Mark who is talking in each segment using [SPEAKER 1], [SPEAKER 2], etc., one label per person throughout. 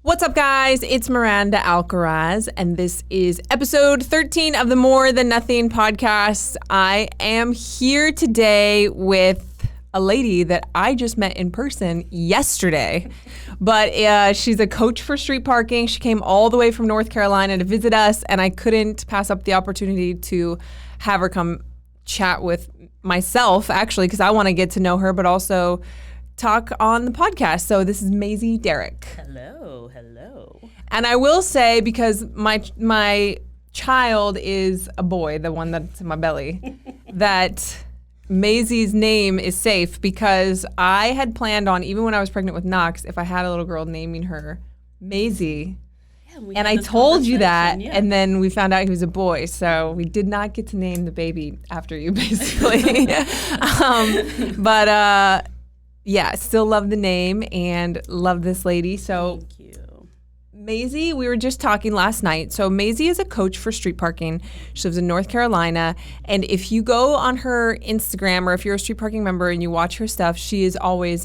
[SPEAKER 1] What's up, guys? It's Miranda Alcaraz, and this is episode 13 of the More Than Nothing podcast. I am here today with a lady that I just met in person yesterday, but she's a coach for street parking. She came all the way from North Carolina to visit us, and I couldn't pass up the opportunity to have her come chat with myself, actually, because I want to get to know her, but also talk on the podcast. So this is Maize Derrick.
[SPEAKER 2] Hello.
[SPEAKER 1] And I will say, because my child is a boy, the one that's in my belly, that Maisie's name is safe, because I had planned on, even when I was pregnant with Knox, if I had a little girl, naming her Maisie. And I told you that, and then we found out he was a boy, so we did not get to name the baby after you, basically. Yeah, still love the name and love this lady. So
[SPEAKER 2] thank you.
[SPEAKER 1] Maisie, we were just talking last night. So Maisie is a coach for street parking. She lives in North Carolina. And if you go on her Instagram, or if you're a street parking member and you watch her stuff, she is always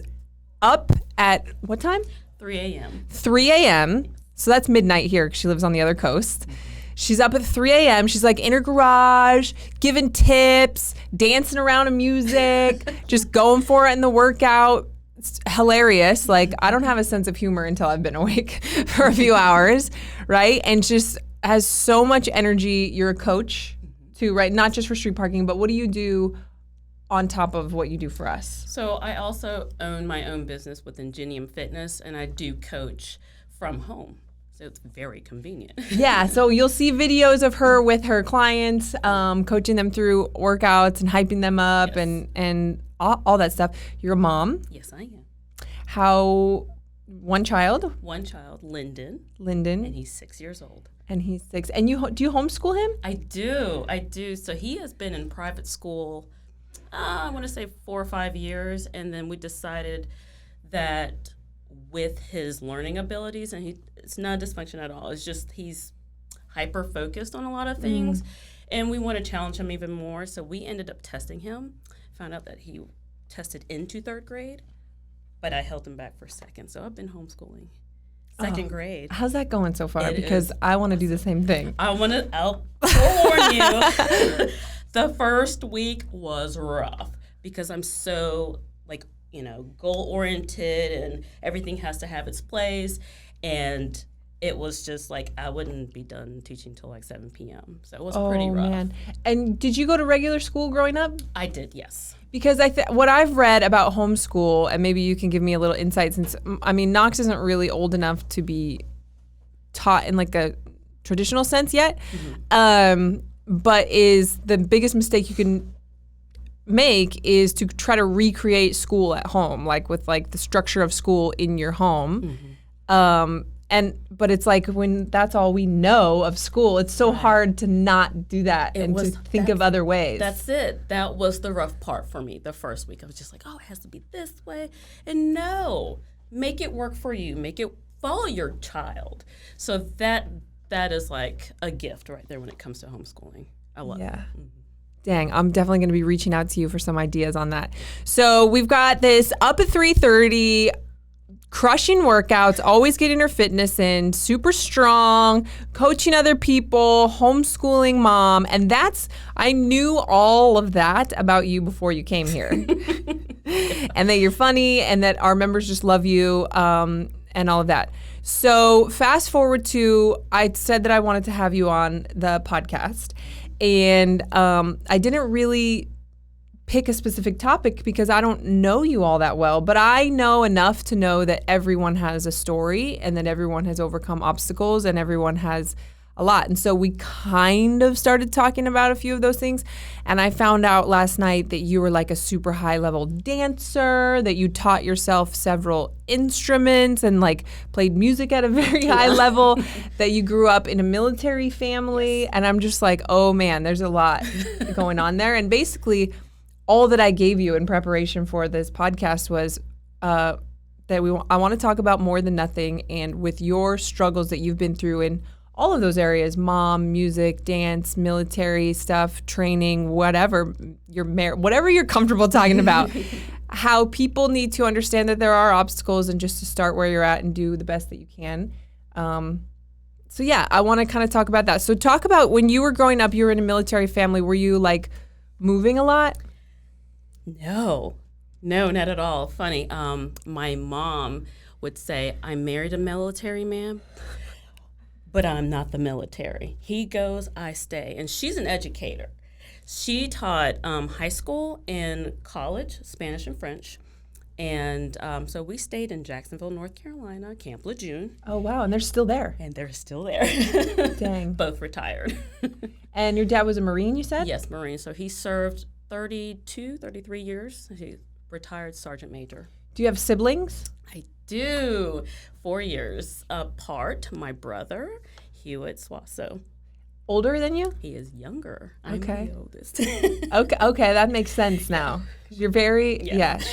[SPEAKER 1] up at what time?
[SPEAKER 2] 3 a.m.
[SPEAKER 1] 3 a.m. So that's midnight here, because she lives on the other coast. She's up at 3 a.m. She's like in her garage, giving tips, dancing around to music, just going for it in the workout. It's hilarious. Like, I don't have a sense of humor until I've been awake for a few hours, right? And just has so much energy. You're a coach too, right? Not just for street parking, but what do you do on top of what you do for us?
[SPEAKER 2] So I also own my own business with Ingenium Fitness, and I do coach from home. So it's very convenient.
[SPEAKER 1] Yeah, so you'll see videos of her with her clients, coaching them through workouts and hyping them up,
[SPEAKER 2] Yes.
[SPEAKER 1] and all that stuff. You're a mom.
[SPEAKER 2] Yes, I am.
[SPEAKER 1] One child?
[SPEAKER 2] One child, Lyndon, and
[SPEAKER 1] Lyndon,
[SPEAKER 2] he's 6 years old.
[SPEAKER 1] and he's 6. And do you homeschool him?
[SPEAKER 2] I do. So he has been in private school, I want to say 4 or 5 years, and then we decided that with his learning abilities, and it's not dysfunction at all. It's just he's hyper focused on a lot of things, and we want to challenge him even more. So we ended up testing him. Found out that he tested into 3rd grade, but I held him back for 2nd. So I've been homeschooling 2nd grade.
[SPEAKER 1] How's that going so far?
[SPEAKER 2] It
[SPEAKER 1] Because
[SPEAKER 2] is
[SPEAKER 1] I want to do the same thing.
[SPEAKER 2] I'll forewarn you. The first week was rough because I'm so goal oriented, and everything has to have its place. And it was just like I wouldn't be done teaching till like 7 p.m. So it was pretty rough. Man.
[SPEAKER 1] And did you go to regular school growing up?
[SPEAKER 2] I did, yes.
[SPEAKER 1] Because what I've read about homeschool, and maybe you can give me a little insight, since Knox isn't really old enough to be taught in like a traditional sense yet, but is the biggest mistake you can make is to try to recreate school at home, like with like the structure of school in your home. But it's like, when that's all we know of school, it's so hard to not do that and to think of other ways.
[SPEAKER 2] That's it. That was the rough part for me the first week. I was just like, oh, it has to be this way. And no, make it work for you. Make it follow your child. So that is like a gift right there when it comes to homeschooling. I love it.
[SPEAKER 1] Dang, I'm definitely going to be reaching out to you for some ideas on that. So we've got this up at 3:30, crushing workouts, always getting her fitness in, super strong, coaching other people, homeschooling mom. And I knew all of that about you before you came here. And that you're funny, and that our members just love you, and all of that. So fast forward to, I said that I wanted to have you on the podcast. And I didn't really pick a specific topic because I don't know you all that well, but I know enough to know that everyone has a story, and that everyone has overcome obstacles, and everyone has a lot. And so we kind of started talking about a few of those things. And I found out last night that you were like a super high level dancer, that you taught yourself several instruments and like played music at a very high level, that you grew up in a military family. Yes. And I'm just like, oh man, there's a lot going on there. And basically all that I gave you in preparation for this podcast was that I want to talk about More Than Nothing, and with your struggles that you've been through in all of those areas: mom, music, dance, military stuff, training, whatever you're comfortable talking about. how people need to understand that there are obstacles and just to start where you're at and do the best that you can. So yeah, I want to kind of talk about that. So talk about when you were growing up, you were in a military family. Were you like moving a lot?
[SPEAKER 2] No, not at all. Funny. My mom would say, "I married a military man, but I'm not the military. He goes, I stay." And she's an educator. She taught high school and college, Spanish and French. And so we stayed in Jacksonville, North Carolina, Camp Lejeune.
[SPEAKER 1] Oh, wow. And they're still there.
[SPEAKER 2] And they're still there.
[SPEAKER 1] Dang.
[SPEAKER 2] Both retired.
[SPEAKER 1] And your dad was a Marine, you said?
[SPEAKER 2] Yes, Marine. So he served 33 years. He retired Sergeant Major.
[SPEAKER 1] Do you have siblings?
[SPEAKER 2] I do. 4 years apart. My brother, Hewitt Swasso.
[SPEAKER 1] Older than you?
[SPEAKER 2] He is younger.
[SPEAKER 1] Okay.
[SPEAKER 2] I'm the oldest.
[SPEAKER 1] Okay, that makes sense now. You're very,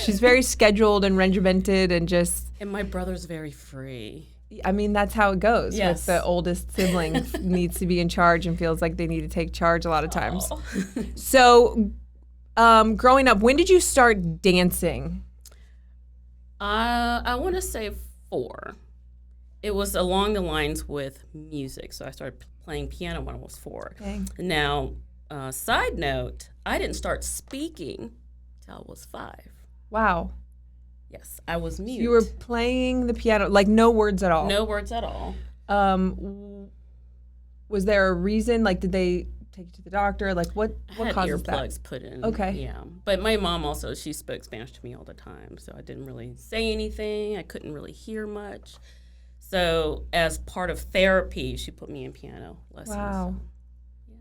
[SPEAKER 1] she's very scheduled and regimented and just.
[SPEAKER 2] And my brother's very free.
[SPEAKER 1] I mean, that's how it goes.
[SPEAKER 2] Yes.
[SPEAKER 1] With the oldest sibling needs to be in charge and feels like they need to take charge a lot of times. So, growing up, when did you start dancing?
[SPEAKER 2] I want to say 4. It was along the lines with music. So I started playing piano when I was 4.
[SPEAKER 1] Dang.
[SPEAKER 2] Now, side note, I didn't start speaking till I was 5.
[SPEAKER 1] Wow.
[SPEAKER 2] Yes, I was mute.
[SPEAKER 1] You were playing the piano, like no words at all?
[SPEAKER 2] No words at all.
[SPEAKER 1] Was there a reason? Like, did they take you to the doctor? Like, what causes that?
[SPEAKER 2] Earplugs put in.
[SPEAKER 1] Okay.
[SPEAKER 2] Yeah. But my mom also, she spoke Spanish to me all the time. So I didn't really say anything. I couldn't really hear much. So as part of therapy, she put me in piano lessons.
[SPEAKER 1] Wow. Yeah.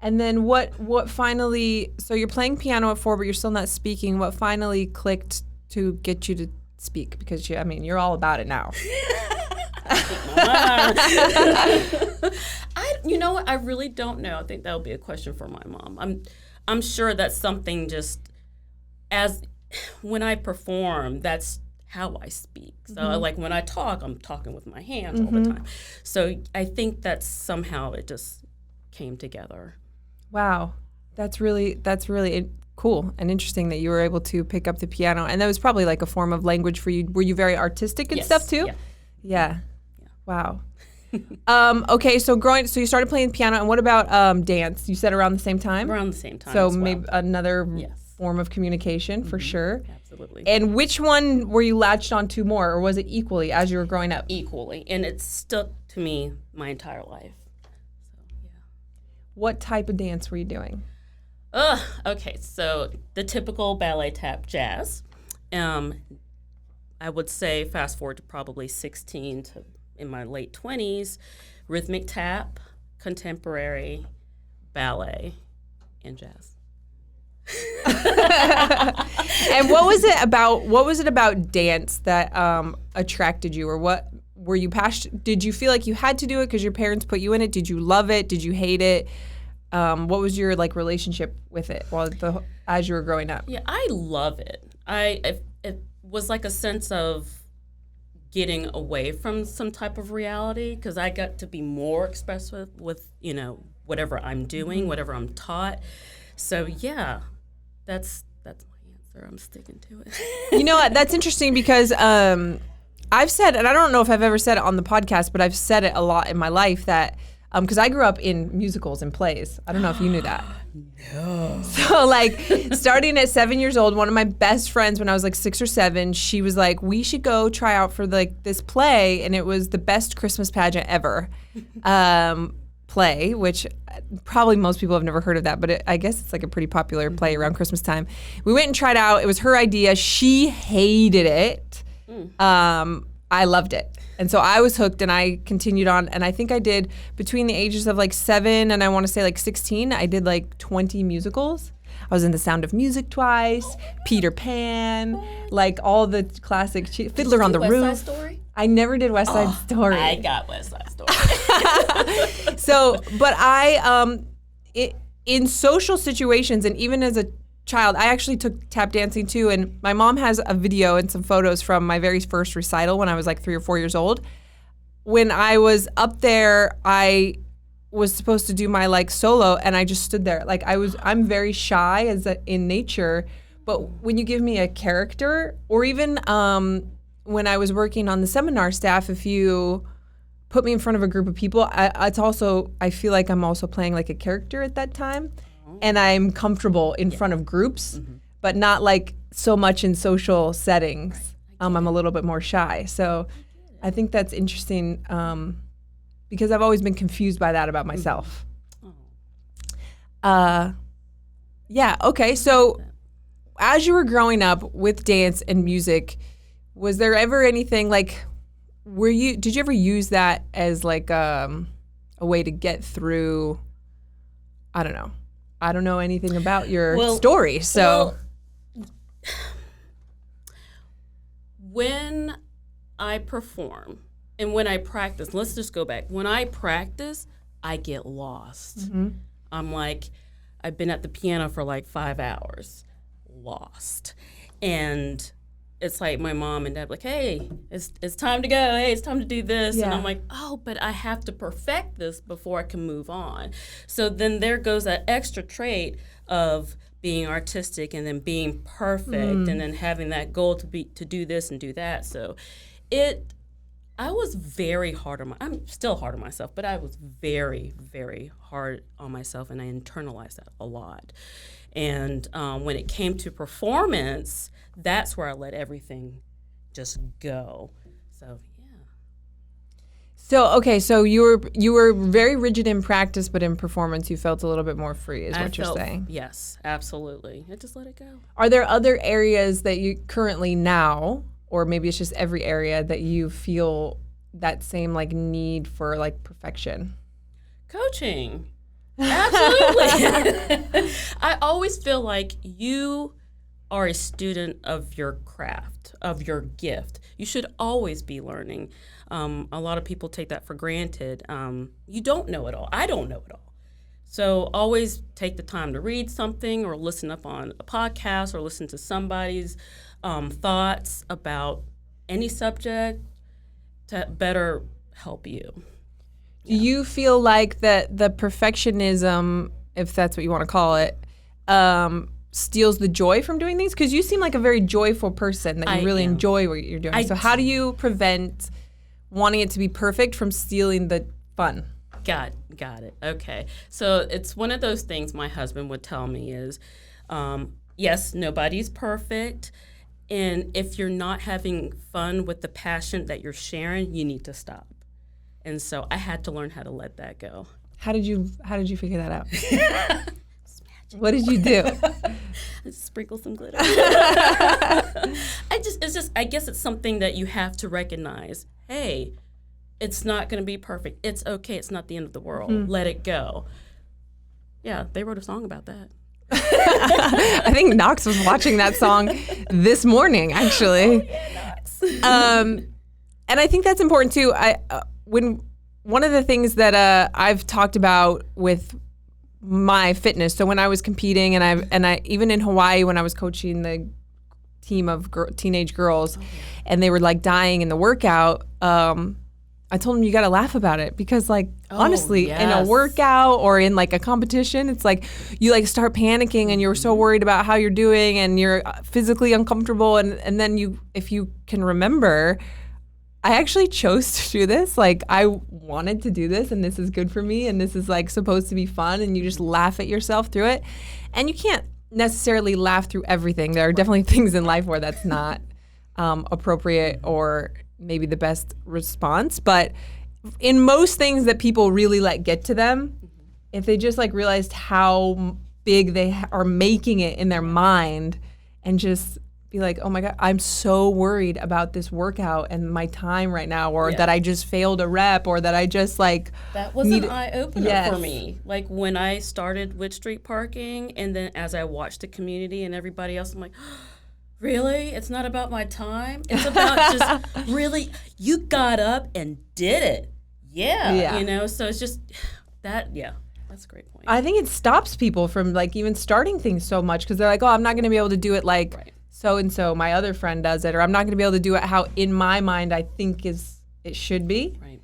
[SPEAKER 1] And then what finally, so you're playing piano at 4, but you're still not speaking. What finally clicked to get you to speak? Because you're all about it now.
[SPEAKER 2] You know what? I really don't know. I think that would be a question for my mom. I'm sure that's something just as when I perform, that's how I speak. So like when I talk, I'm talking with my hands all the time. So I think that somehow it just came together.
[SPEAKER 1] Wow. That's really cool and interesting that you were able to pick up the piano. And that was probably like a form of language for you. Were you very artistic and stuff too? Yeah. Wow. Okay, so you started playing piano, and what about dance? You said around the same time?
[SPEAKER 2] Around the same time.
[SPEAKER 1] So
[SPEAKER 2] as well.
[SPEAKER 1] maybe another form of communication for sure.
[SPEAKER 2] Absolutely.
[SPEAKER 1] And which one were you latched onto more, or was it equally as you were growing up?
[SPEAKER 2] Equally, and it's stuck to me my entire life. So yeah.
[SPEAKER 1] What type of dance were you doing?
[SPEAKER 2] Okay, so the typical ballet tap jazz. I would say fast forward to probably 16 to in my late 20s, rhythmic tap, contemporary, ballet, and jazz.
[SPEAKER 1] And what was it about dance that attracted you, or what were you passionate? Did you feel like you had to do it because your parents put you in it? Did you love it? Did you hate it? What was your relationship with it as you were growing up?
[SPEAKER 2] Yeah, I love it. It was like a sense of getting away from some type of reality because I got to be more expressive with whatever I'm doing, whatever I'm taught. So yeah, that's my answer. I'm sticking to it.
[SPEAKER 1] You know what? That's interesting because I've said, and I don't know if I've ever said it on the podcast, but I've said it a lot in my life that because I grew up in musicals and plays. I don't know if you knew that.
[SPEAKER 2] No.
[SPEAKER 1] So starting at 7 years old, one of my best friends when I was 6 or 7, she was like, we should go try out for this play. And it was the best Christmas pageant ever play, which probably most people have never heard of that, but I guess it's a pretty popular play around Christmas time. We went and tried out. It was her idea. She hated it. I loved it. And so I was hooked and I continued on. And I think I did between the ages of 7 and I want to say 16, I did 20 musicals. I was in The Sound of Music twice, Peter Pan, all the classic Fiddler on the Roof.
[SPEAKER 2] West Side Story?
[SPEAKER 1] I never did West Side Story.
[SPEAKER 2] I got West Side Story.
[SPEAKER 1] So, but in social situations and even as a child, I actually took tap dancing too, and my mom has a video and some photos from my very first recital when I was 3 or 4 years old. When I was up there, I was supposed to do my solo, and I just stood there. I'm very shy in nature, But when you give me a character, or even when I was working on the seminar staff, if you put me in front of a group of people, I feel like I'm also playing like a character at that time, and I'm comfortable in front of groups, but not like so much in social settings. I'm a little bit more shy, so I think that's interesting because I've always been confused by that about myself. Yeah. Okay. So, as you were growing up with dance and music, was there ever anything like, did you ever use that as like a way to get through? I don't know. I don't know anything about your story. So,
[SPEAKER 2] when I perform and when I practice, let's just go back. When I practice, I get lost. I'm like, I've been at the piano for like 5 hours. Lost. And it's like my mom and dad like, hey, it's time to go. Hey, it's time to do this. And I'm like, oh, but I have to perfect this before I can move on. So then there goes that extra trait of being artistic and then being perfect and then having that goal to do this and do that. So I was very hard on I'm still hard on myself, but I was very, very hard on myself, and I internalized that a lot. And when it came to performance, that's where I let everything just go. So, yeah.
[SPEAKER 1] So, okay, so you were very rigid in practice, but in performance you felt a little bit more free, is what you're saying.
[SPEAKER 2] Yes, absolutely. I just let it go.
[SPEAKER 1] Are there other areas that you currently now, or maybe it's just every area, that you feel that same like need for like perfection?
[SPEAKER 2] Coaching. Absolutely. I always feel like you are a student of your craft, of your gift. You should always be learning. A lot of people take that for granted. You don't know it all. I don't know it all. So always take the time to read something or listen up on a podcast or listen to somebody's thoughts about any subject to better help you.
[SPEAKER 1] Do you feel like that the perfectionism, if that's what you want to call it, steals the joy from doing things? Because you seem like a very joyful person, that you really enjoy what you're doing. So how do you prevent wanting it to be perfect from stealing the fun?
[SPEAKER 2] Got it. Okay. So it's one of those things my husband would tell me is, yes, nobody's perfect. And if you're not having fun with the passion that you're sharing, you need to stop. And so I had to learn how to let that go. How did you
[SPEAKER 1] figure that out? What did you do?
[SPEAKER 2] Sprinkle some glitter. I guess it's something that you have to recognize. Hey, it's not going to be perfect. It's okay. It's not the end of the world. Let it go. Yeah, they wrote a song about that.
[SPEAKER 1] I think Knox was watching that song this morning, actually.
[SPEAKER 2] Oh, yeah, Knox.
[SPEAKER 1] And I think that's important too. One of the things that I've talked about with my fitness. So when I was competing, and I even in Hawaii when I was coaching the team of teenage girls, and they were like dying in the workout. I told them you got to laugh about it because honestly, in a workout or in like a competition, it's like you like start panicking and you're so worried about how you're doing and you're physically uncomfortable. And then if you can remember, I actually chose to do this. Like I wanted to do this and this is good for me and this is like supposed to be fun, and you just laugh at yourself through it. And you can't necessarily laugh through everything. There are definitely things in life where that's not appropriate or maybe the best response, but in most things that people really let get to them, if they just like realized how big they are making it in their mind and just be like, oh my God, I'm so worried about this workout and my time right now, or that I just failed a rep, or that I just like
[SPEAKER 2] that was an eye-opener for me. Like when I started with street parking, and then as I watched the community and everybody else, I'm like, really? It's not about my time? It's about just really, you got up and did it. Yeah. You know, so it's just that, that's a great point.
[SPEAKER 1] I think it stops people from like even starting things so much because they're like, oh, I'm not going to be able to do it like so-and-so, my other friend does it, or I'm not going to be able to do it how in my mind I think it should be.
[SPEAKER 2] Right.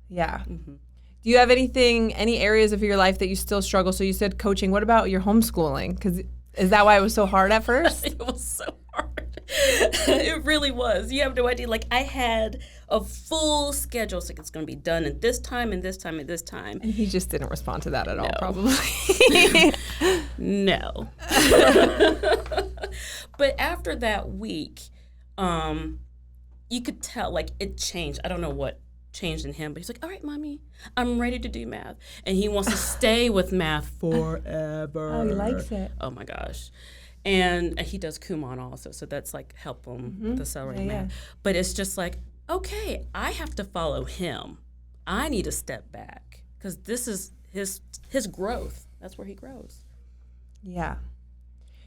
[SPEAKER 1] Yeah. Mm-hmm. Do you have any areas of your life that you still struggle? So you said coaching. What about your homeschooling? Because Is that why it was so hard at first?
[SPEAKER 2] It was so hard. It really was. You have no idea. Like, I had a full schedule. It's like, it's going to be done at this time and this time and this time.
[SPEAKER 1] And he just didn't respond to that at all, probably.
[SPEAKER 2] No. But after that week, you could tell, like, it changed. I don't know what changed in him, but he's like, all right, Mommy, I'm ready to do math. And he wants to stay with math forever.
[SPEAKER 1] Oh, he likes it.
[SPEAKER 2] Oh, my gosh. And he does Kumon also, so that's, like, help him with the accelerated math. But it's just like, okay, I have to follow him. I need to step back because this is his growth. That's where he grows.
[SPEAKER 1] Yeah.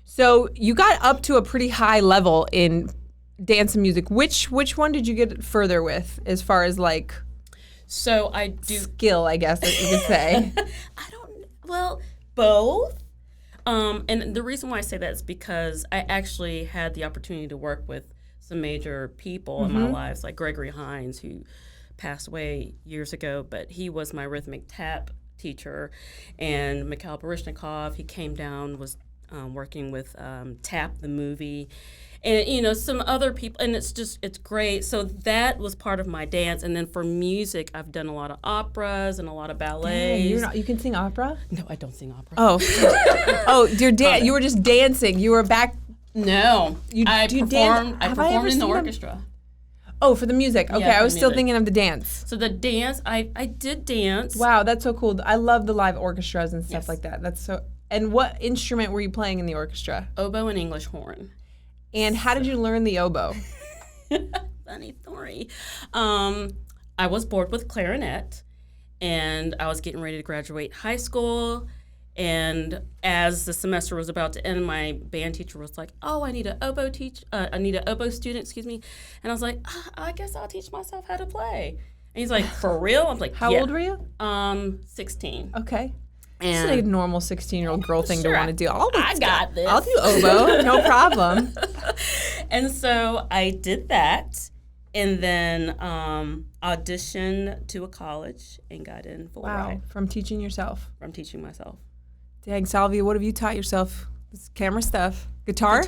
[SPEAKER 1] So you got up to a pretty high level in dance and music. Which one did you get further with as far as like
[SPEAKER 2] so I do
[SPEAKER 1] skill, I guess that you could say.
[SPEAKER 2] Both. And the reason why I say that is because I actually had the opportunity to work with some major people in my lives, like Gregory Hines, who passed away years ago, but he was my rhythmic tap teacher, and Mikhail Baryshnikov, he came down, was working with Tap the movie, and some other people, and it's great. So that was part of my dance, and then for music, I've done a lot of operas and a lot of ballets.
[SPEAKER 1] You can sing opera?
[SPEAKER 2] No, I don't sing opera.
[SPEAKER 1] Oh, you were just dancing. You were back.
[SPEAKER 2] No, I performed in the orchestra.
[SPEAKER 1] Oh, for the music. Okay,
[SPEAKER 2] Yeah,
[SPEAKER 1] I was still
[SPEAKER 2] music.
[SPEAKER 1] thinking of the dance.
[SPEAKER 2] So the dance, I did dance.
[SPEAKER 1] Wow, that's so cool. I love the live orchestras and stuff
[SPEAKER 2] Yes.
[SPEAKER 1] like that. That's so. And what instrument were you playing in the orchestra?
[SPEAKER 2] Oboe and English horn.
[SPEAKER 1] And how did you learn the oboe?
[SPEAKER 2] Funny story. I was bored with clarinet, and I was getting ready to graduate high school. And as the semester was about to end, my band teacher was like, "Oh, I need an oboe student, excuse me." And I was like, "I guess I'll teach myself how to play." And he's like, "For real?" I'm like,
[SPEAKER 1] How
[SPEAKER 2] "Yeah."
[SPEAKER 1] old were you?
[SPEAKER 2] 16.
[SPEAKER 1] Okay.
[SPEAKER 2] And
[SPEAKER 1] It's like a normal 16-year-old girl thing to
[SPEAKER 2] Sure,
[SPEAKER 1] want to do.
[SPEAKER 2] I got this.
[SPEAKER 1] I'll do oboe, no problem.
[SPEAKER 2] And so I did that, and then auditioned to a college and got in full ride
[SPEAKER 1] From teaching yourself.
[SPEAKER 2] from teaching myself.
[SPEAKER 1] Dang, Salvia, what have you taught yourself? This camera stuff. Guitar?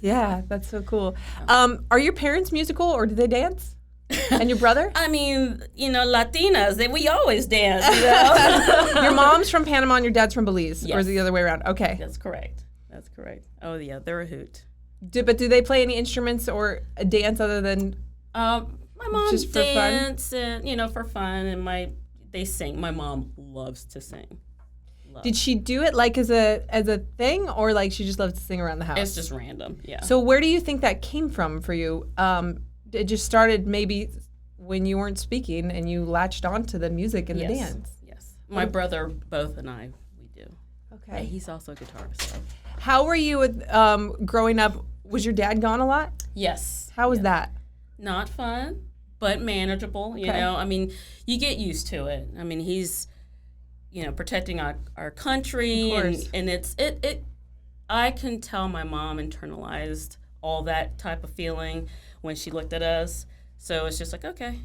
[SPEAKER 1] Yeah, that's so cool. Are your parents musical or do they dance? And your brother?
[SPEAKER 2] I mean, Latinas, we always dance,
[SPEAKER 1] Your mom's from Panama and your dad's from Belize? Or is it the other way around? Okay.
[SPEAKER 2] That's correct. Oh, yeah, they're a hoot.
[SPEAKER 1] But do they play any instruments or a dance other than
[SPEAKER 2] My mom
[SPEAKER 1] just for fun?
[SPEAKER 2] dance and, for fun, and they sing. My mom loves to sing.
[SPEAKER 1] Did she do it like as a thing, or like she just loves to sing around the house?
[SPEAKER 2] It's just random, yeah.
[SPEAKER 1] So where do you think that came from for you? It just started maybe when you weren't speaking and you latched onto the music and the dance.
[SPEAKER 2] Yes. My brother, both, and I, we do.
[SPEAKER 1] Okay.
[SPEAKER 2] Yeah, he's also a guitarist. So.
[SPEAKER 1] How were you with growing up? Was your dad gone a lot?
[SPEAKER 2] Yes.
[SPEAKER 1] How was that?
[SPEAKER 2] Not fun, but manageable. You know, I mean, you get used to it. I mean, he's, protecting our country, and it's I can tell my mom internalized all that type of feeling when she looked at us. So it's just like, okay,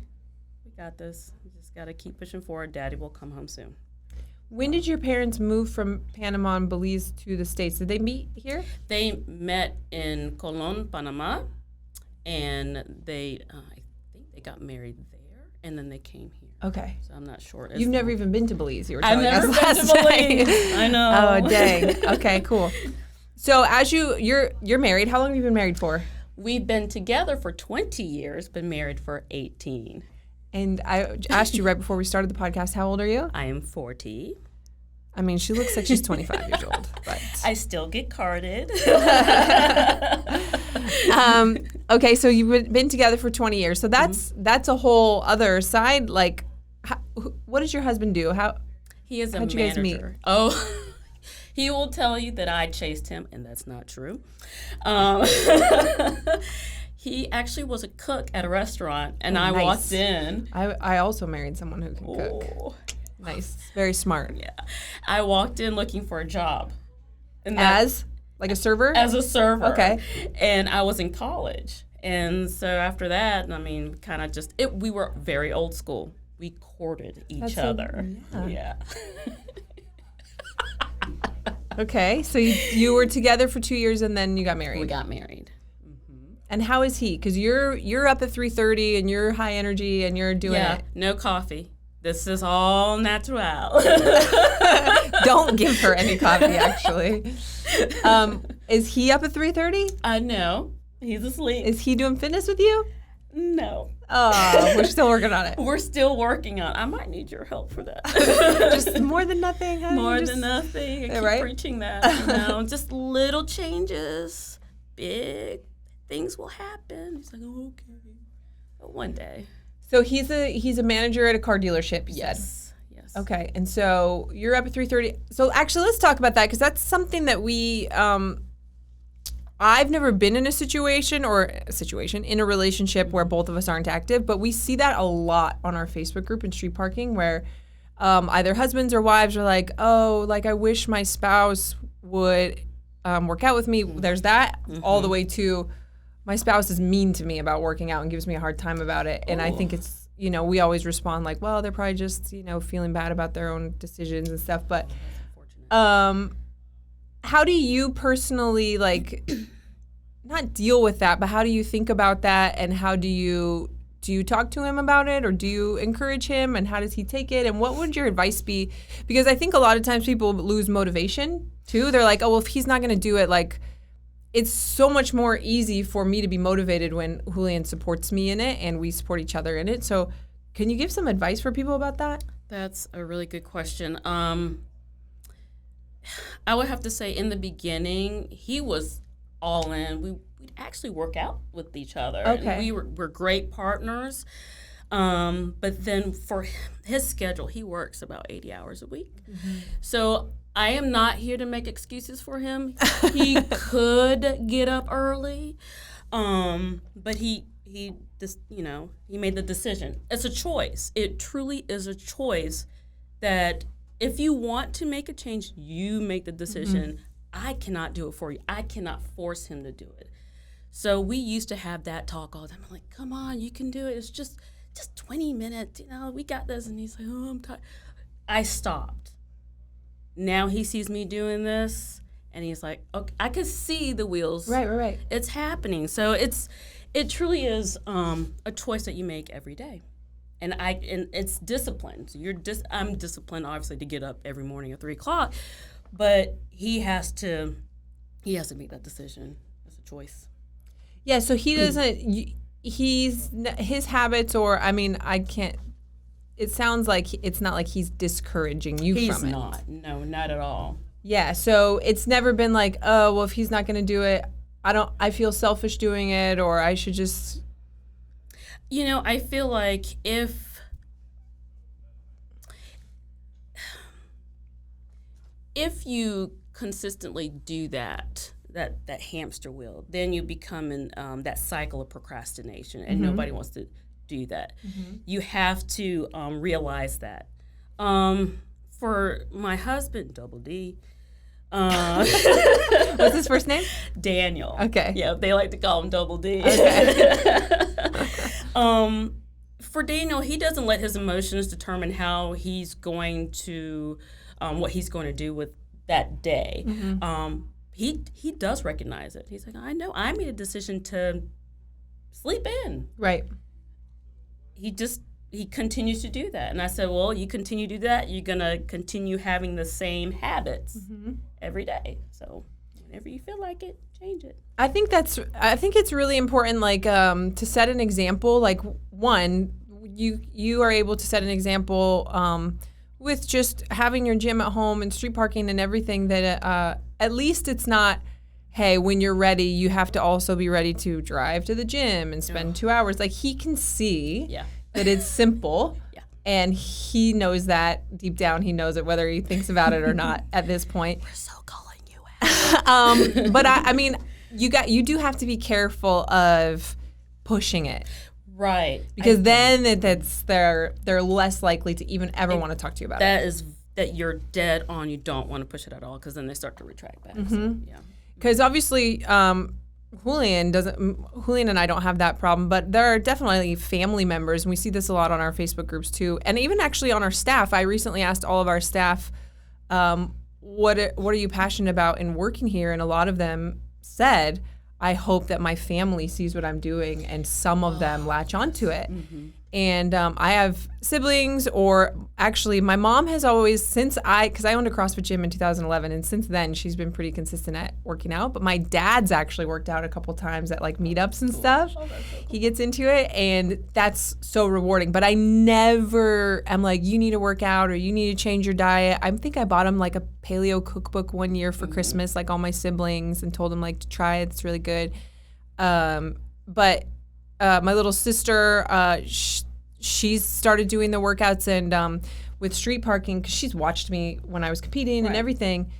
[SPEAKER 2] we got this. We just got to keep pushing forward. Daddy will come home soon.
[SPEAKER 1] When did your parents move from Panama and Belize to the States? Did they meet here?
[SPEAKER 2] They met in Colon, Panama, and I think they got married there, and then they came here.
[SPEAKER 1] Okay.
[SPEAKER 2] So I'm not sure.
[SPEAKER 1] You've never even been to Belize, you were
[SPEAKER 2] I've
[SPEAKER 1] telling
[SPEAKER 2] never
[SPEAKER 1] us
[SPEAKER 2] been
[SPEAKER 1] last
[SPEAKER 2] to
[SPEAKER 1] night.
[SPEAKER 2] Belize. I know.
[SPEAKER 1] Oh, dang. Okay, cool. So as you're married, how long have you been married for?
[SPEAKER 2] We've been together for 20 years, been married for 18.
[SPEAKER 1] And I asked you right before we started the podcast, how old are you?
[SPEAKER 2] I am 40.
[SPEAKER 1] I mean, she looks like she's 25 years old. But
[SPEAKER 2] I still get carded.
[SPEAKER 1] okay, so you've been together for 20 years. So that's a whole other side. Like, what does your husband do?
[SPEAKER 2] He is a
[SPEAKER 1] how'd
[SPEAKER 2] manager.
[SPEAKER 1] you guys meet?
[SPEAKER 2] Oh, he will tell you that I chased him, and that's not true. He actually was a cook at a restaurant, and I walked in.
[SPEAKER 1] I also married someone who can cook. Nice. Very smart.
[SPEAKER 2] Yeah. I walked in looking for a job. And
[SPEAKER 1] As? Like a server?
[SPEAKER 2] As a server.
[SPEAKER 1] Okay.
[SPEAKER 2] And I was in college. And so after that, I mean, kind of just, we were very old school. We courted each other. Yeah.
[SPEAKER 1] Okay, so you were together for 2 years and then you got married.
[SPEAKER 2] We got married.
[SPEAKER 1] And how is he? Because you're up at 3:30 and you're high energy and you're doing it.
[SPEAKER 2] No coffee. This is all natural.
[SPEAKER 1] Don't give her any coffee, actually. Is he up at 3:30?
[SPEAKER 2] No, he's asleep.
[SPEAKER 1] Is he doing fitness with you?
[SPEAKER 2] No.
[SPEAKER 1] Oh, we're still working on it.
[SPEAKER 2] We're still working on it. I might need your help for that.
[SPEAKER 1] Just more than nothing, honey.
[SPEAKER 2] More than nothing. I keep preaching that. Just little changes, big things will happen. He's like, oh, okay. But one day.
[SPEAKER 1] So he's a manager at a car dealership, you said?
[SPEAKER 2] Yes.
[SPEAKER 1] Okay, and so you're up at 3:30. So actually, let's talk about that because that's something that we I've never been in a situation in a relationship where both of us aren't active, but we see that a lot on our Facebook group in Street Parking where either husbands or wives are like, oh, like I wish my spouse would work out with me. There's that all the way to my spouse is mean to me about working out and gives me a hard time about it. And I think it's, we always respond like, well, they're probably just, feeling bad about their own decisions and stuff. But how do you personally not deal with that, but how do you think about that? And how do you talk to him about it, or do you encourage him, and how does he take it? And what would your advice be? Because I think a lot of times people lose motivation too. They're like, oh, well, if he's not going to do it, it's so much more easy for me to be motivated when Julian supports me in it and we support each other in it. So can you give some advice for people about that?
[SPEAKER 2] That's a really good question. I would have to say in the beginning, he was all in. We'd actually work out with each other.
[SPEAKER 1] Okay.
[SPEAKER 2] And we're great partners. But then for his schedule, he works about 80 hours a week. Mm-hmm. So I am not here to make excuses for him. He could get up early, but he just, he made the decision. It's a choice. It truly is a choice that if you want to make a change, you make the decision. Mm-hmm. I cannot do it for you. I cannot force him to do it. So we used to have that talk all the time. I'm like, come on, you can do it. It's just 20 minutes. We got this. And he's like, oh, I'm tired. I stopped. Now he sees me doing this, and he's like, okay, I could see the wheels.
[SPEAKER 1] Right.
[SPEAKER 2] It's happening. So it truly is a choice that you make every day. And it's discipline. So I'm disciplined, obviously, to get up every morning at 3:00, but he has to make that decision. It's a choice.
[SPEAKER 1] Yeah. So he doesn't. His habits, or I can't. It sounds like it's not like he's discouraging you from it.
[SPEAKER 2] He's not. No, not at all.
[SPEAKER 1] Yeah. So it's never been like, oh, well, if he's not going to do it, I feel selfish doing it, or I should just.
[SPEAKER 2] I feel like if you consistently do that hamster wheel, then you become in that cycle of procrastination, and nobody wants to do that. Mm-hmm. You have to realize that. For my husband, Double D.
[SPEAKER 1] What's his first name?
[SPEAKER 2] Daniel.
[SPEAKER 1] Okay.
[SPEAKER 2] Yeah, they like to call him Double D.
[SPEAKER 1] Okay.
[SPEAKER 2] For Daniel, he doesn't let his emotions determine how he's going to, what he's going to do with that day. Mm-hmm. He does recognize it. He's like, I know, I made a decision to sleep in.
[SPEAKER 1] Right.
[SPEAKER 2] He continues to do that. And I said, well, you continue to do that, you're going to continue having the same habits every day. So whenever you feel like it, change it.
[SPEAKER 1] I think it's really important, to set an example. Like, one, you are able to set an example with just having your gym at home and street parking and everything that at least it's not, hey, when you're ready, you have to also be ready to drive to the gym and spend 2 hours. Like, he can see that it's simple. Yeah. And he knows that deep down. He knows it, whether he thinks about it or not at this point.
[SPEAKER 2] We're so calling you out.
[SPEAKER 1] But you do have to be careful of pushing it.
[SPEAKER 2] Right.
[SPEAKER 1] Because then they're less likely to even ever want to talk to you about it.
[SPEAKER 2] That you're dead on. You don't want to push it at all, because then they start to retract back. Mm-hmm. So, yeah.
[SPEAKER 1] Because obviously, Julian and I don't have that problem, but there are definitely family members, and we see this a lot on our Facebook groups too, and even actually on our staff. I recently asked all of our staff, what are you passionate about in working here? And a lot of them said, I hope that my family sees what I'm doing, and some of them latch onto it. Mm-hmm. And I have siblings, or actually my mom has always, because I owned a CrossFit gym in 2011, and since then she's been pretty consistent at working out. But my dad's actually worked out a couple times at like meetups and stuff. Oh, that's so cool. He gets into it, and that's so rewarding. But I never am like, you need to work out or you need to change your diet. I think I bought him like a paleo cookbook one year for Christmas, like all my siblings, and told him like to try it. It's really good. But my little sister, she's started doing the workouts and with street parking, because she's watched me when I was competing and everything.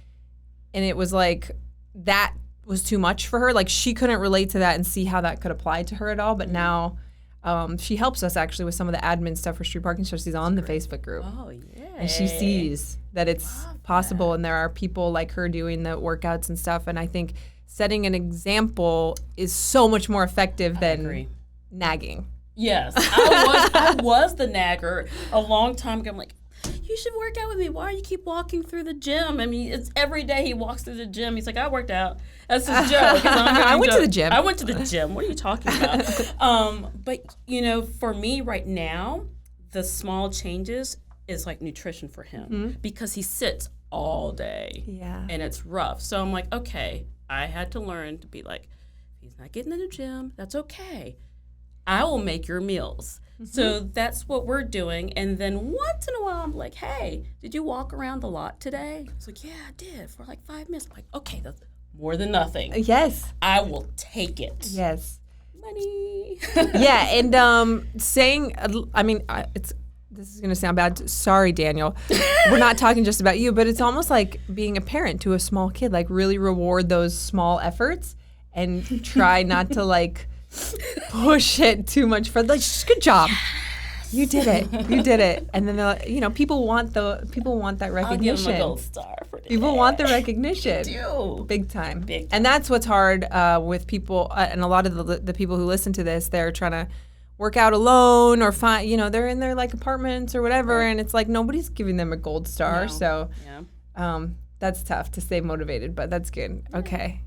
[SPEAKER 1] And it was like, that was too much for her. Like, she couldn't relate to that and see how that could apply to her at all. But now she helps us actually with some of the admin stuff for street parking. So she's on the Facebook group.
[SPEAKER 2] Oh, yeah.
[SPEAKER 1] And she sees that it's possible. And there are people like her doing the workouts and stuff. And I think setting an example is so much more effective than nagging.
[SPEAKER 2] Yes, I was the nagger a long time ago. I'm like, you should work out with me. Why do you keep walking through the gym? I mean, it's every day he walks through the gym. He's like, I worked out. That's his joke.
[SPEAKER 1] I went to the gym.
[SPEAKER 2] I went to the gym. What are you talking about? But, for me right now, the small changes is like nutrition for him because he sits all day.
[SPEAKER 1] Yeah.
[SPEAKER 2] And it's rough. So I'm like, okay, I had to learn to be like, he's not getting in the gym. That's okay. I will make your meals. Mm-hmm. So that's what we're doing. And then once in a while, I'm like, hey, did you walk around the lot today? It's like, yeah, I did for like 5 minutes. I'm like, okay, that's more than nothing.
[SPEAKER 1] Yes.
[SPEAKER 2] I will take it.
[SPEAKER 1] Yes.
[SPEAKER 2] Money.
[SPEAKER 1] Yeah. And saying, this is going to sound bad. Sorry, Daniel. We're not talking just about you, but it's almost like being a parent to a small kid, like really reward those small efforts and try not to like push it too much for like, good job. Yes. You did it. And then they're like, people want that recognition.
[SPEAKER 2] I'll give them a gold star for today.
[SPEAKER 1] People want the recognition.
[SPEAKER 2] They do.
[SPEAKER 1] Big time. And that's what's hard with people, and a lot of the people who listen to this, they're trying to work out alone or find, they're in their like apartments or whatever, right. And it's like nobody's giving them a gold star. No. So that's tough to stay motivated, but that's good. Yeah. Okay.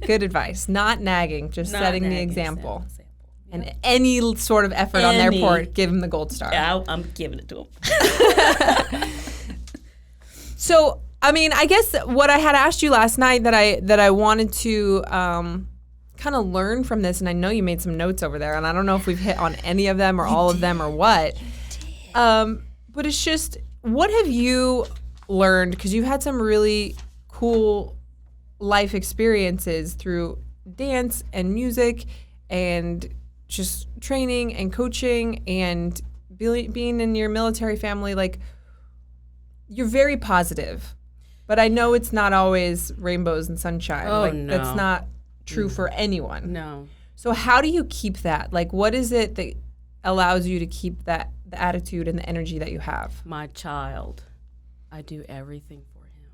[SPEAKER 1] Good advice. Not nagging, just setting the example. Yeah. And any sort of effort on their part, give them the gold star.
[SPEAKER 2] Yeah, I'm giving it to them.
[SPEAKER 1] So, I guess what I had asked you last night that I wanted to kind of learn from this, and I know you made some notes over there, and I don't know if we've hit on any of them or all of them or what. But it's just, what have you learned? Because you've had some really cool life experiences through dance and music and just training and coaching and being in your military family. Like, you're very positive, but I know it's not always rainbows and sunshine.
[SPEAKER 2] Oh,
[SPEAKER 1] like,
[SPEAKER 2] no.
[SPEAKER 1] That's not true for anyone.
[SPEAKER 2] No.
[SPEAKER 1] So how do you keep that? Like, what is it that allows you to keep the attitude and the energy that you have?
[SPEAKER 2] My child. I do everything for him.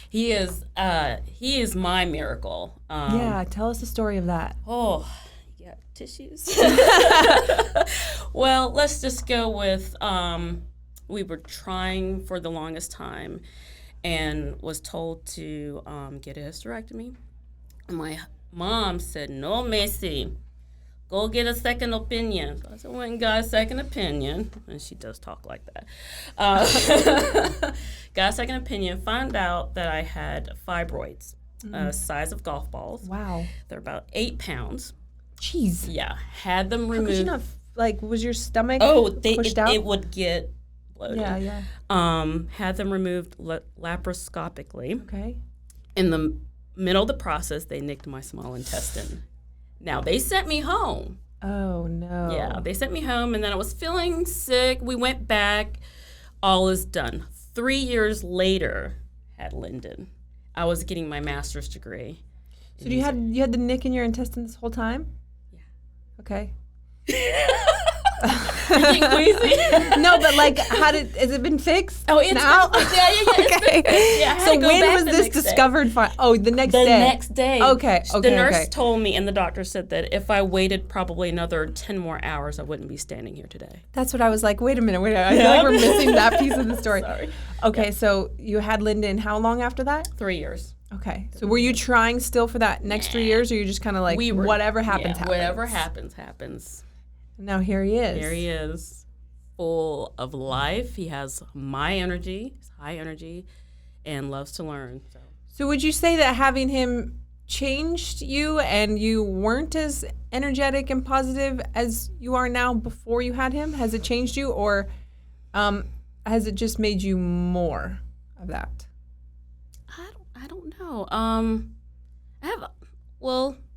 [SPEAKER 2] He is my miracle.
[SPEAKER 1] Yeah, tell us the story of that.
[SPEAKER 2] Oh, you got tissues? Well, let's just go with, we were trying for the longest time and was told to get a hysterectomy. My mom said, no, Macy, go get a second opinion. So I said, went and got a second opinion. And she does talk like that. Got a second opinion, found out that I had fibroids, size of golf balls.
[SPEAKER 1] Wow.
[SPEAKER 2] They're about 8 pounds.
[SPEAKER 1] Jeez.
[SPEAKER 2] Yeah. Had them removed.
[SPEAKER 1] How could you not, like, was your stomach pushed out?
[SPEAKER 2] It would get bloated.
[SPEAKER 1] Yeah.
[SPEAKER 2] Had them removed laparoscopically.
[SPEAKER 1] Okay.
[SPEAKER 2] In the middle of the process, they nicked my small intestine. Now, they sent me home.
[SPEAKER 1] Oh, no.
[SPEAKER 2] Yeah, they sent me home, and then I was feeling sick. We went back. All is done. 3 years later, had Lyndon. I was getting my master's degree.
[SPEAKER 1] So you had the nick in your intestine this whole time?
[SPEAKER 2] Yeah.
[SPEAKER 1] Okay.
[SPEAKER 2] Getting queasy?
[SPEAKER 1] No, but like, has it been fixed?
[SPEAKER 2] Oh, it's
[SPEAKER 1] now?
[SPEAKER 2] Okay. Yeah,
[SPEAKER 1] so when was this discovered? The next day.
[SPEAKER 2] The next day.
[SPEAKER 1] Okay.
[SPEAKER 2] The nurse told me, and the doctor said that if I waited probably another 10 more hours, I wouldn't be standing here today.
[SPEAKER 1] That's what I was like. Wait a minute. I feel like we're missing that piece of the story.
[SPEAKER 2] Sorry.
[SPEAKER 1] Okay, so you had Lyndon how long after that?
[SPEAKER 2] 3 years.
[SPEAKER 1] Okay. So were you trying still for that next 3 years, or you just kind of like, whatever happens, happens?
[SPEAKER 2] Whatever happens, happens.
[SPEAKER 1] Now here he is.
[SPEAKER 2] Here he is, full of life. He has my energy, high energy, and loves to learn.
[SPEAKER 1] So would you say that having him changed you and you weren't as energetic and positive as you are now before you had him? Has it changed you, or has it just made you more of that?
[SPEAKER 2] I don't know.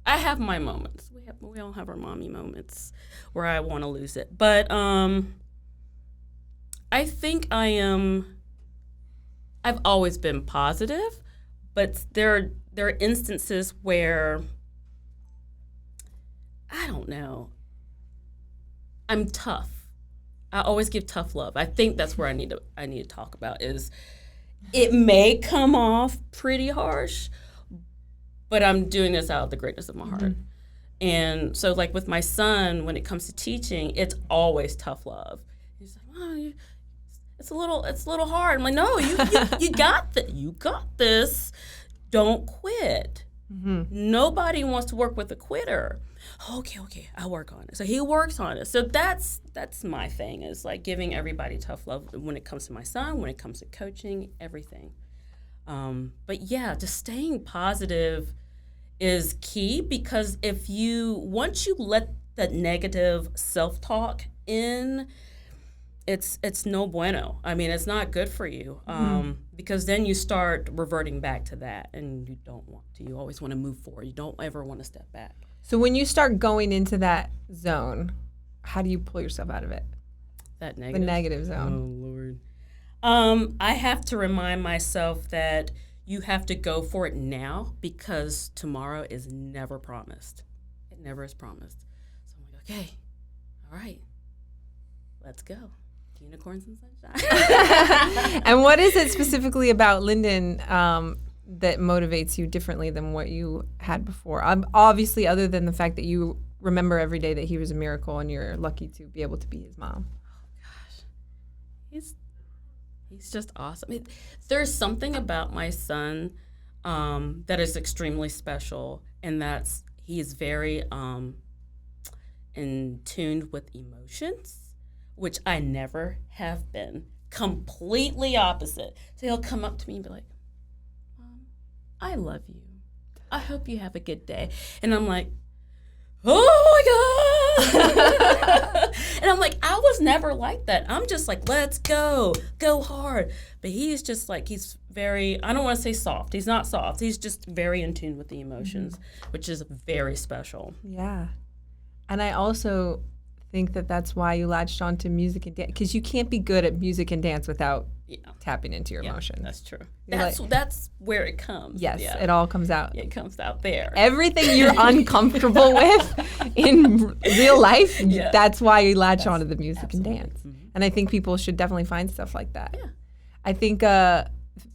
[SPEAKER 2] I have my moments. We all have our mommy moments where I want to lose it. But I think I've always been positive, but there are instances where I don't know. I'm tough. I always give tough love. I think that's where I need to talk about is it may come off pretty harsh, but I'm doing this out of the greatness of my heart. Mm-hmm. And so, like with my son, when it comes to teaching, it's always tough love. He's like, "Oh, it's a little hard." I'm like, "No, you got this. You got this. Don't quit." Mm-hmm. Nobody wants to work with a quitter. Okay, I'll work on it. So he works on it. So that's my thing, is like giving everybody tough love when it comes to my son, when it comes to coaching, everything. But yeah, just staying positive is key, because once you let that negative self-talk in, it's no bueno. I mean, it's not good for you, because then you start reverting back to that, and you don't want to. You always want to move forward. You don't ever want to step back.
[SPEAKER 1] So when you start going into that zone, how do you pull yourself out of it?
[SPEAKER 2] That negative?
[SPEAKER 1] The negative zone.
[SPEAKER 2] Oh, Lord. I have to remind myself that you have to go for it now, because tomorrow is never promised. It never is promised. So I'm like, okay, all right, let's go. Unicorns and sunshine.
[SPEAKER 1] And what is it specifically about Lyndon that motivates you differently than what you had before? Obviously, other than the fact that you remember every day that he was a miracle and you're lucky to be able to be his mom.
[SPEAKER 2] Oh, gosh. He's just awesome. There's something about my son that is extremely special, and that's he is very in tune with emotions, which I never have been. Completely opposite. So he'll come up to me and be like, I love you. I hope you have a good day. And I'm like, oh my God. And I'm like, I was never like that. I'm just like, let's go hard. But he's just like, he's very, I don't want to say soft. He's not soft. He's just very in tune with the emotions, which is very special.
[SPEAKER 1] Yeah. And I also think that that's why you latched on to music and dance, because you can't be good at music and dance without tapping into your emotions.
[SPEAKER 2] That's true. That's where it comes.
[SPEAKER 1] Yes, it all comes out.
[SPEAKER 2] It comes out there.
[SPEAKER 1] Everything you're uncomfortable with in real life, that's why you latch onto the music and dance. Mm-hmm. And I think people should definitely find stuff like that. Yeah. I think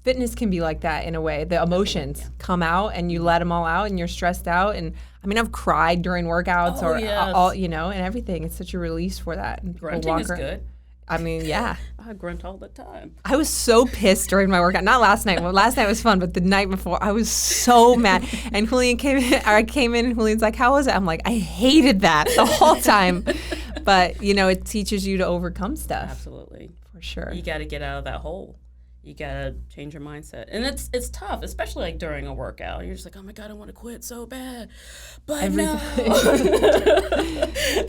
[SPEAKER 1] fitness can be like that in a way. The emotions come out and you let them all out, and you're stressed out. And I mean, I've cried during workouts and everything. It's such a release for that. And
[SPEAKER 2] grunting is good.
[SPEAKER 1] I mean, yeah.
[SPEAKER 2] I grunt all the time.
[SPEAKER 1] I was so pissed during my workout. Not last night. Well, last night was fun, but the night before, I was so mad. And Julian came in, and Julian's like, how was it? I'm like, I hated that the whole time. But, it teaches you to overcome stuff.
[SPEAKER 2] Absolutely.
[SPEAKER 1] For sure.
[SPEAKER 2] You got to get out of that hole. You got to change your mindset. And it's tough, especially like during a workout. You're just like, oh my God, I want to quit so bad. But no.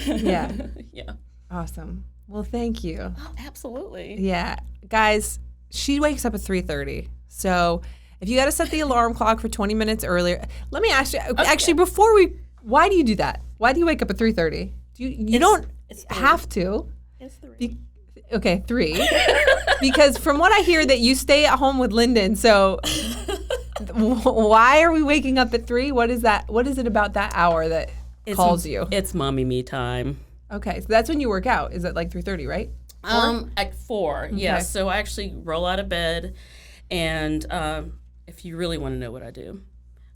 [SPEAKER 1] Yeah.
[SPEAKER 2] Yeah.
[SPEAKER 1] Awesome. Well, thank you.
[SPEAKER 2] Oh, absolutely.
[SPEAKER 1] Yeah. Guys, she wakes up at 3:30. So if you got to set the alarm clock for 20 minutes earlier, let me ask you, actually, why do you do that? Why do you wake up at 3:30? You don't have to.
[SPEAKER 2] It's 3.
[SPEAKER 1] Okay, 3. Because from what I hear that you stay at home with Lyndon, so why are we waking up at 3? What is that? What is it about that hour that calls you?
[SPEAKER 2] It's mommy me time.
[SPEAKER 1] Okay, so that's when you work out. Is it like 3:30, right?
[SPEAKER 2] 4? At 4, okay. Yeah. So I actually roll out of bed, and if you really want to know what I do,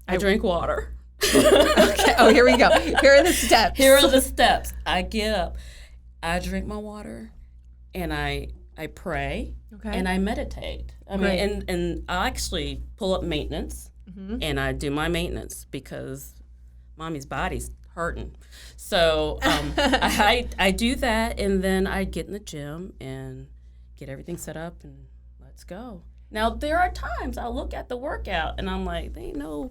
[SPEAKER 2] I drink water.
[SPEAKER 1] Okay. Oh, here we go. Here are the steps.
[SPEAKER 2] Here are the steps. I get up, I drink my water, and I I pray,
[SPEAKER 1] Okay.
[SPEAKER 2] and I meditate. I mean,
[SPEAKER 1] Great.
[SPEAKER 2] and I actually pull up maintenance, and I do my maintenance because mommy's body's hurting. So I do that, and then I get in the gym and get everything set up, and let's go. Now, there are times I'll look at the workout, and I'm like, there ain't no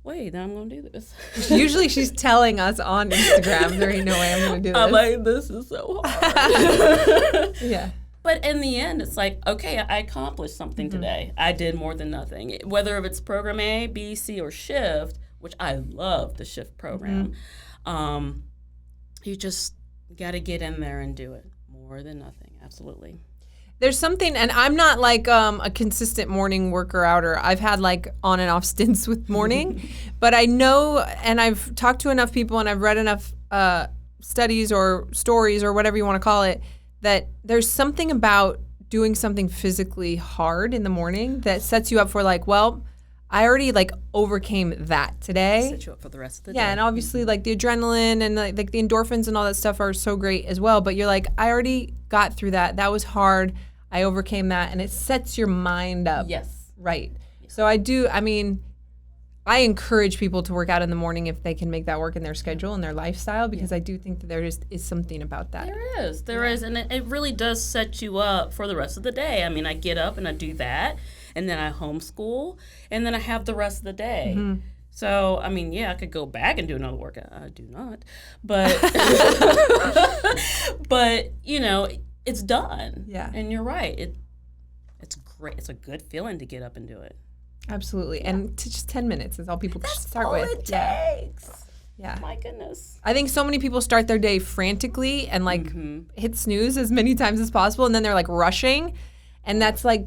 [SPEAKER 2] way that I'm going to do this.
[SPEAKER 1] Usually she's telling us on Instagram, there ain't no way I'm going to do this.
[SPEAKER 2] I'm like, this is so hard.
[SPEAKER 1] Yeah.
[SPEAKER 2] But in the end, it's like, okay, I accomplished something today. I did more than nothing. Whether it's program A, B, C, or shift, which I love the shift program, you just got to get in there and do it. More than nothing, absolutely.
[SPEAKER 1] There's something, and I'm not like a consistent morning worker outer. I've had like on and off stints with morning, but I know, and I've talked to enough people and I've read enough studies or stories or whatever you want to call it, that there's something about doing something physically hard in the morning that sets you up for like, well, I already like overcame that today.
[SPEAKER 2] Set you up for the rest of the day.
[SPEAKER 1] Yeah, and obviously like the adrenaline and like the endorphins and all that stuff are so great as well. But you're like, I already got through that. That was hard. I overcame that, and it sets your mind up.
[SPEAKER 2] Yes.
[SPEAKER 1] Right. Yeah. So I encourage people to work out in the morning if they can make that work in their schedule and their lifestyle, because I do think that there is something about that.
[SPEAKER 2] There is, and it really does set you up for the rest of the day. I mean, I get up and I do that, and then I homeschool, and then I have the rest of the day. Mm-hmm. So, I mean, yeah, I could go back and do another workout. I do not. But, but you know, it's done. Yeah. And you're right. It's great. It's a good feeling to get up and do it.
[SPEAKER 1] Absolutely. Yeah. And just 10 minutes is all people should start with.
[SPEAKER 2] That's all it takes.
[SPEAKER 1] Yeah.
[SPEAKER 2] My goodness.
[SPEAKER 1] I think so many people start their day frantically and like hit snooze as many times as possible, and then they're like rushing, and that's why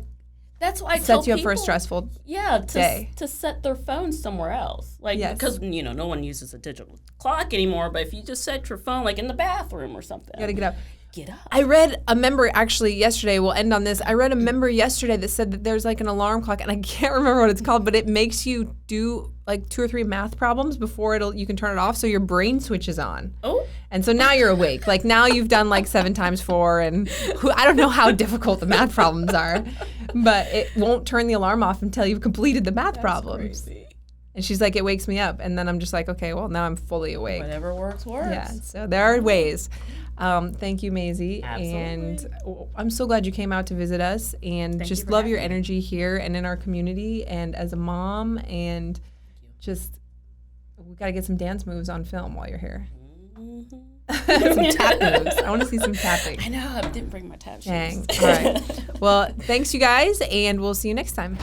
[SPEAKER 1] I sets you up for a stressful day.
[SPEAKER 2] To set their phone somewhere else, like because no one uses a digital clock anymore. But if you just set your phone like in the bathroom or something,
[SPEAKER 1] you gotta get up.
[SPEAKER 2] Get up.
[SPEAKER 1] I read a member actually yesterday. We'll end on this. I read a member yesterday that said that there's like an alarm clock, and I can't remember what it's called, but it makes you do like 2 or 3 math problems before you can turn it off, so your brain switches on.
[SPEAKER 2] Oh.
[SPEAKER 1] And so now you're awake. Like now you've done like 7 times 4, and I don't know how difficult the math problems are, but it won't turn the alarm off until you've completed the math problems. Crazy. And she's like, it wakes me up, and then I'm just like, okay, well now I'm fully awake.
[SPEAKER 2] Whatever works. Yeah.
[SPEAKER 1] So there are ways. Thank you, Maize.
[SPEAKER 2] Absolutely.
[SPEAKER 1] And I'm so glad you came out to visit us, and just love your energy here and in our community and as a mom, and just we got to get some dance moves on film while you're here. Some tap moves. I want to see some tapping.
[SPEAKER 2] I know. I didn't bring my tap shoes.
[SPEAKER 1] Dang. All right. Well, thanks you guys, and we'll see you next time.